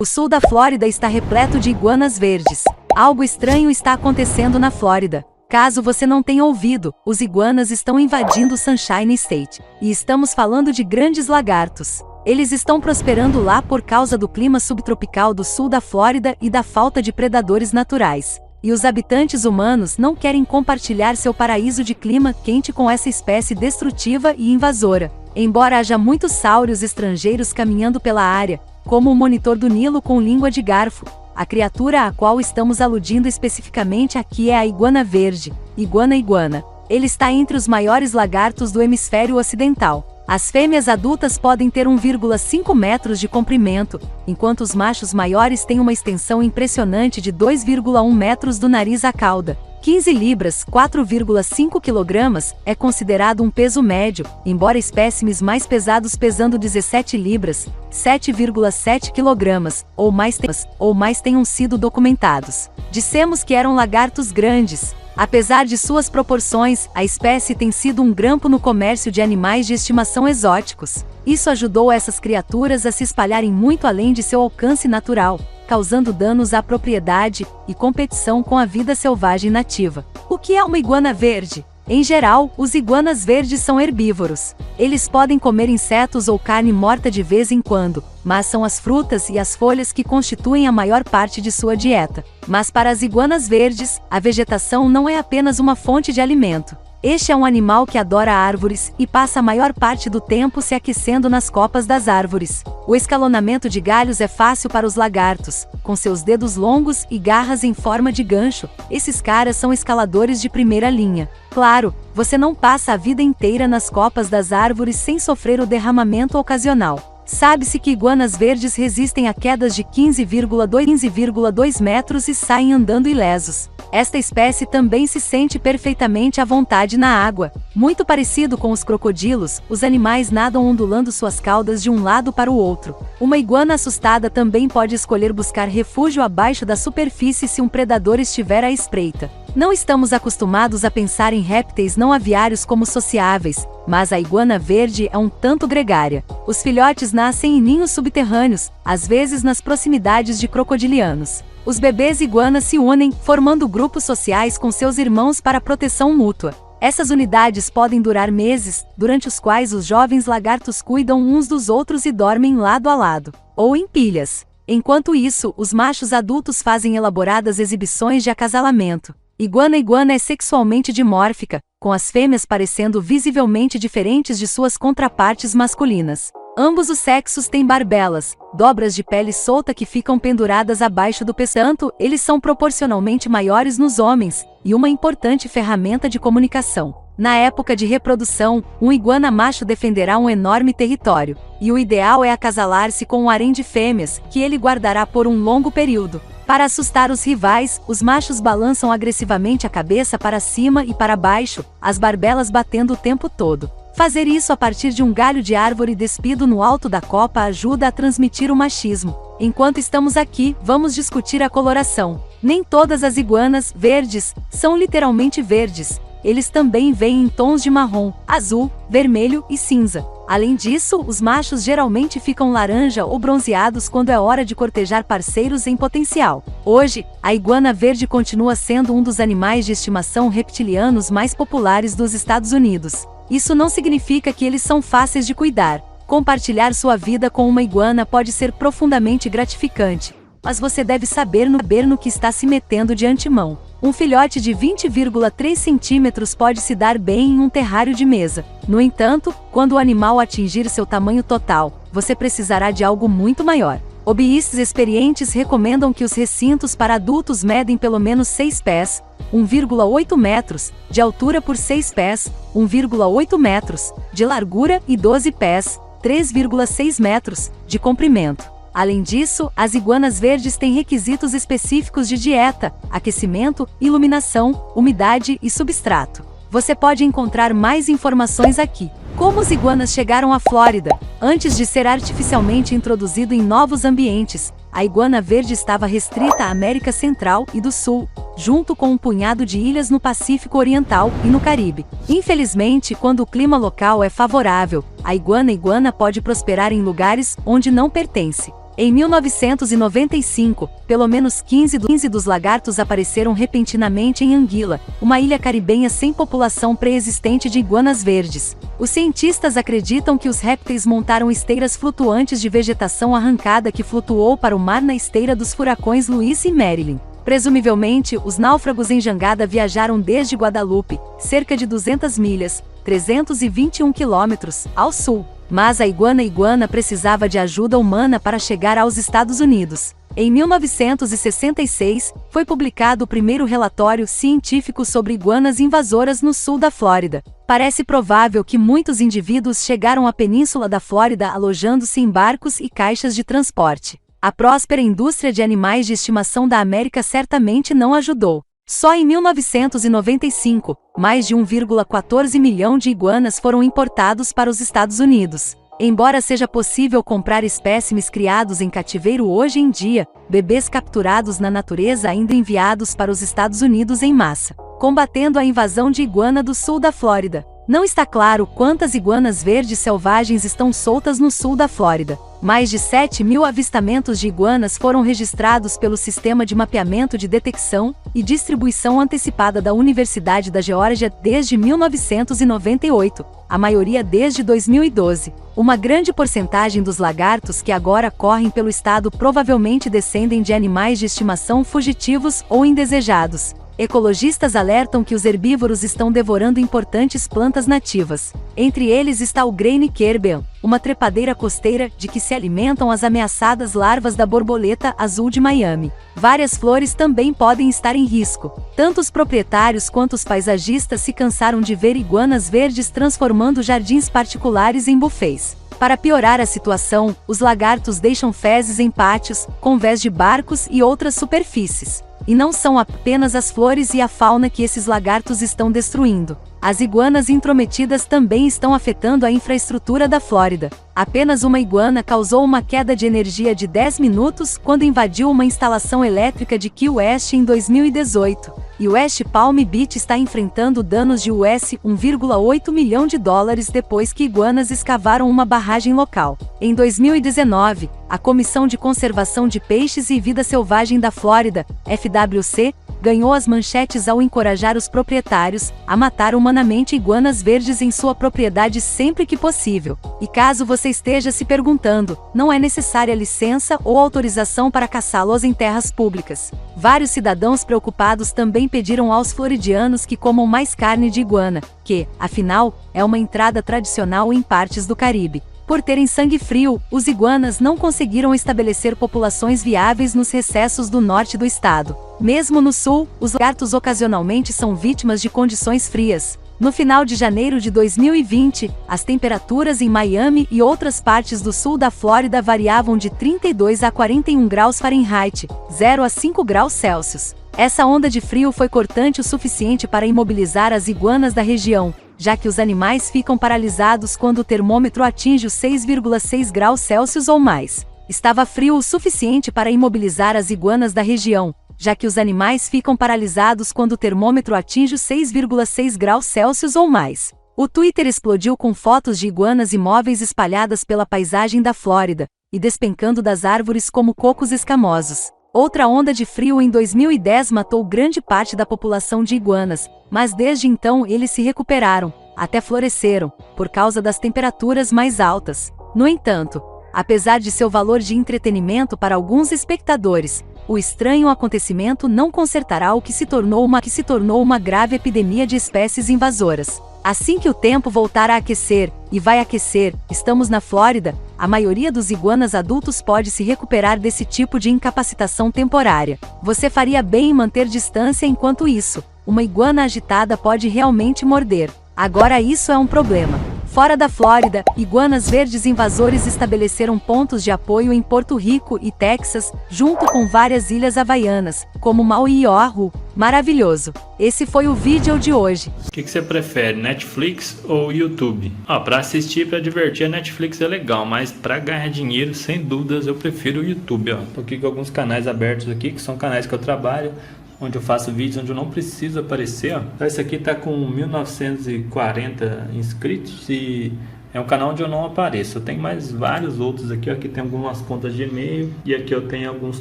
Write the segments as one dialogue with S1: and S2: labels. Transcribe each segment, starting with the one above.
S1: O sul da Flórida está repleto de iguanas verdes. Algo estranho está acontecendo na Flórida. Caso você não tenha ouvido, os iguanas estão invadindo Sunshine State. E estamos falando de grandes lagartos. Eles estão prosperando lá por causa do clima subtropical do sul da Flórida e da falta de predadores naturais. E os habitantes humanos não querem compartilhar seu paraíso de clima quente com essa espécie destrutiva e invasora. Embora haja muitos sáurios estrangeiros caminhando pela área, como o monitor do Nilo com língua de garfo, a criatura a qual estamos aludindo especificamente aqui é a iguana verde, iguana. Ele está entre os maiores lagartos do hemisfério ocidental. As fêmeas adultas podem ter 1,5 metros de comprimento, enquanto os machos maiores têm uma extensão impressionante de 2,1 metros do nariz à cauda. 15 libras, 4,5 kg, é considerado um peso médio, embora espécimes mais pesados pesando 17 libras, 7,7 kg, ou mais tenham sido documentados. Dissemos que eram lagartos grandes. Apesar de suas proporções, a espécie tem sido um grampo no comércio de animais de estimação exóticos. Isso ajudou essas criaturas a se espalharem muito além de seu alcance natural, causando danos à propriedade e competição com a vida selvagem nativa. O que é uma iguana verde? Em geral, os iguanas verdes são herbívoros. Eles podem comer insetos ou carne morta de vez em quando, mas são as frutas e as folhas que constituem a maior parte de sua dieta. Mas para as iguanas verdes, a vegetação não é apenas uma fonte de alimento. Este é um animal que adora árvores e passa a maior parte do tempo se aquecendo nas copas das árvores. O escalonamento de galhos é fácil para os lagartos, com seus dedos longos e garras em forma de gancho. Esses caras são escaladores de primeira linha. Claro, você não passa a vida inteira nas copas das árvores sem sofrer o derramamento ocasional. Sabe-se que iguanas verdes resistem a quedas de 15,2 metros e saem andando ilesos. Esta espécie também se sente perfeitamente à vontade na água. Muito parecido com os crocodilos, os animais nadam ondulando suas caudas de um lado para o outro. Uma iguana assustada também pode escolher buscar refúgio abaixo da superfície se um predador estiver à espreita. Não estamos acostumados a pensar em répteis não aviários como sociáveis, mas a iguana verde é um tanto gregária. Os filhotes nascem em ninhos subterrâneos, às vezes nas proximidades de crocodilianos. Os bebês iguanas se unem, formando grupos sociais com seus irmãos para proteção mútua. Essas unidades podem durar meses, durante os quais os jovens lagartos cuidam uns dos outros e dormem lado a lado, ou em pilhas. Enquanto isso, os machos adultos fazem elaboradas exibições de acasalamento. Iguana é sexualmente dimórfica, com as fêmeas parecendo visivelmente diferentes de suas contrapartes masculinas. Ambos os sexos têm barbelas, dobras de pele solta que ficam penduradas abaixo do pescoço. Eles são proporcionalmente maiores nos homens, e uma importante ferramenta de comunicação. Na época de reprodução, um iguana macho defenderá um enorme território, e o ideal é acasalar-se com um harém de fêmeas, que ele guardará por um longo período. Para assustar os rivais, os machos balançam agressivamente a cabeça para cima e para baixo, as barbelas batendo o tempo todo. Fazer isso a partir de um galho de árvore despido no alto da copa ajuda a transmitir o machismo. Enquanto estamos aqui, vamos discutir a coloração. Nem todas as iguanas verdes são literalmente verdes. Eles também vêm em tons de marrom, azul, vermelho e cinza. Além disso, os machos geralmente ficam laranja ou bronzeados quando é hora de cortejar parceiros em potencial. Hoje, a iguana verde continua sendo um dos animais de estimação reptilianos mais populares dos Estados Unidos. Isso não significa que eles são fáceis de cuidar. Compartilhar sua vida com uma iguana pode ser profundamente gratificante, mas você deve saber no que está se metendo de antemão. Um filhote de 20,3 centímetros pode se dar bem em um terrário de mesa. No entanto, quando o animal atingir seu tamanho total, você precisará de algo muito maior. Hobbyistas experientes recomendam que os recintos para adultos medem pelo menos 6 pés, 1,8 metros, de altura por 6 pés, 1,8 metros, de largura e 12 pés, 3,6 metros, de comprimento. Além disso, as iguanas verdes têm requisitos específicos de dieta, aquecimento, iluminação, umidade e substrato. Você pode encontrar mais informações aqui. Como os iguanas chegaram à Flórida? Antes de ser artificialmente introduzido em novos ambientes, a iguana verde estava restrita à América Central e do Sul, junto com um punhado de ilhas no Pacífico Oriental e no Caribe. Infelizmente, quando o clima local é favorável, a iguana pode prosperar em lugares onde não pertence. Em 1995, pelo menos 15 dos lagartos apareceram repentinamente em Anguila, uma ilha caribenha sem população pré-existente de iguanas verdes. Os cientistas acreditam que os répteis montaram esteiras flutuantes de vegetação arrancada que flutuou para o mar na esteira dos furacões Luís e Marilyn. Presumivelmente, os náufragos em jangada viajaram desde Guadalupe, cerca de 200 milhas, 321 quilômetros, ao sul. Mas a iguana precisava de ajuda humana para chegar aos Estados Unidos. Em 1966, foi publicado o primeiro relatório científico sobre iguanas invasoras no sul da Flórida. Parece provável que muitos indivíduos chegaram à península da Flórida alojando-se em barcos e caixas de transporte. A próspera indústria de animais de estimação da América certamente não ajudou. Só em 1995, mais de 1,14 milhão de iguanas foram importados para os Estados Unidos. Embora seja possível comprar espécimes criados em cativeiro hoje em dia, bebês capturados na natureza ainda enviados para os Estados Unidos em massa, combatendo a invasão de iguana do sul da Flórida. Não está claro quantas iguanas verdes selvagens estão soltas no sul da Flórida. Mais de 7.000 avistamentos de iguanas foram registrados pelo Sistema de Mapeamento de Detecção e Distribuição Antecipada da Universidade da Geórgia desde 1998, a maioria desde 2012. Uma grande porcentagem dos lagartos que agora correm pelo estado provavelmente descendem de animais de estimação fugitivos ou indesejados. Ecologistas alertam que os herbívoros estão devorando importantes plantas nativas. Entre eles está o Graine Kerbeon, uma trepadeira costeira de que se alimentam as ameaçadas larvas da borboleta azul de Miami. Várias flores também podem estar em risco. Tanto os proprietários quanto os paisagistas se cansaram de ver iguanas verdes transformando jardins particulares em buffets. Para piorar a situação, os lagartos deixam fezes em pátios, convés de barcos e outras superfícies. E não são apenas as flores e a fauna que esses lagartos estão destruindo. As iguanas intrometidas também estão afetando a infraestrutura da Flórida. Apenas uma iguana causou uma queda de energia de 10 minutos quando invadiu uma instalação elétrica de Key West em 2018. E West Palm Beach está enfrentando danos de US 1,8 milhão de dólares depois que iguanas escavaram uma barragem local. Em 2019, a Comissão de Conservação de Peixes e Vida Selvagem da Flórida, FWC, ganhou as manchetes ao encorajar os proprietários a matar humanamente iguanas verdes em sua propriedade sempre que possível. E caso você esteja se perguntando, não é necessária licença ou autorização para caçá-los em terras públicas. Vários cidadãos preocupados também pediram aos floridianos que comam mais carne de iguana, que, afinal, é uma entrada tradicional em partes do Caribe. Por terem sangue frio, os iguanas não conseguiram estabelecer populações viáveis nos recessos do norte do estado. Mesmo no sul, os lagartos ocasionalmente são vítimas de condições frias. No final de janeiro de 2020, as temperaturas em Miami e outras partes do sul da Flórida variavam de 32 a 41 graus Fahrenheit, 0 a 5 graus Celsius. Essa onda de frio foi cortante o suficiente para imobilizar as iguanas da região, já que os animais ficam paralisados quando o termômetro atinge os 6,6 graus Celsius ou mais. Estava frio o suficiente para imobilizar as iguanas da região, já que os animais ficam paralisados quando o termômetro atinge os 6,6 graus Celsius ou mais. O Twitter explodiu com fotos de iguanas imóveis espalhadas pela paisagem da Flórida, e despencando das árvores como cocos escamosos. Outra onda de frio em 2010 matou grande parte da população de iguanas, mas desde então eles se recuperaram, até floresceram, por causa das temperaturas mais altas. No entanto, apesar de seu valor de entretenimento para alguns espectadores, o estranho acontecimento não consertará o que se tornou uma grave epidemia de espécies invasoras. Assim que o tempo voltar a aquecer, e vai aquecer, estamos na Flórida, a maioria dos iguanas adultos pode se recuperar desse tipo de incapacitação temporária. Você faria bem em manter distância enquanto isso. Uma iguana agitada pode realmente morder. Agora isso é um problema. Fora da Flórida, iguanas verdes invasores estabeleceram pontos de apoio em Porto Rico e Texas, junto com várias ilhas havaianas, como Maui e Oahu. Maravilhoso! Esse foi o vídeo de hoje.
S2: O que você prefere, Netflix ou YouTube? Para assistir, para divertir, a Netflix é legal, mas para ganhar dinheiro, sem dúvidas, eu prefiro o YouTube. Tô aqui com alguns canais abertos aqui, que são canais que eu trabalho, onde eu faço vídeos onde eu não preciso aparecer. Esse aqui tá com 1940 inscritos e É um canal onde eu não apareço. Eu tenho mais vários outros aqui, ó. Aqui tem algumas contas de e-mail e aqui eu tenho alguns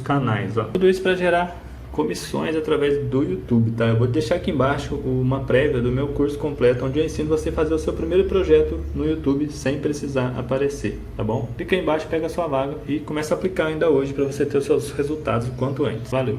S2: canais, ó. Tudo isso para gerar comissões através do YouTube, tá? Eu vou deixar aqui embaixo uma prévia do meu curso completo, onde eu ensino você a fazer o seu primeiro projeto no YouTube sem precisar aparecer, tá bom? Clica aí embaixo, pega a sua vaga e começa a aplicar ainda hoje para você ter os seus resultados o quanto antes. Valeu!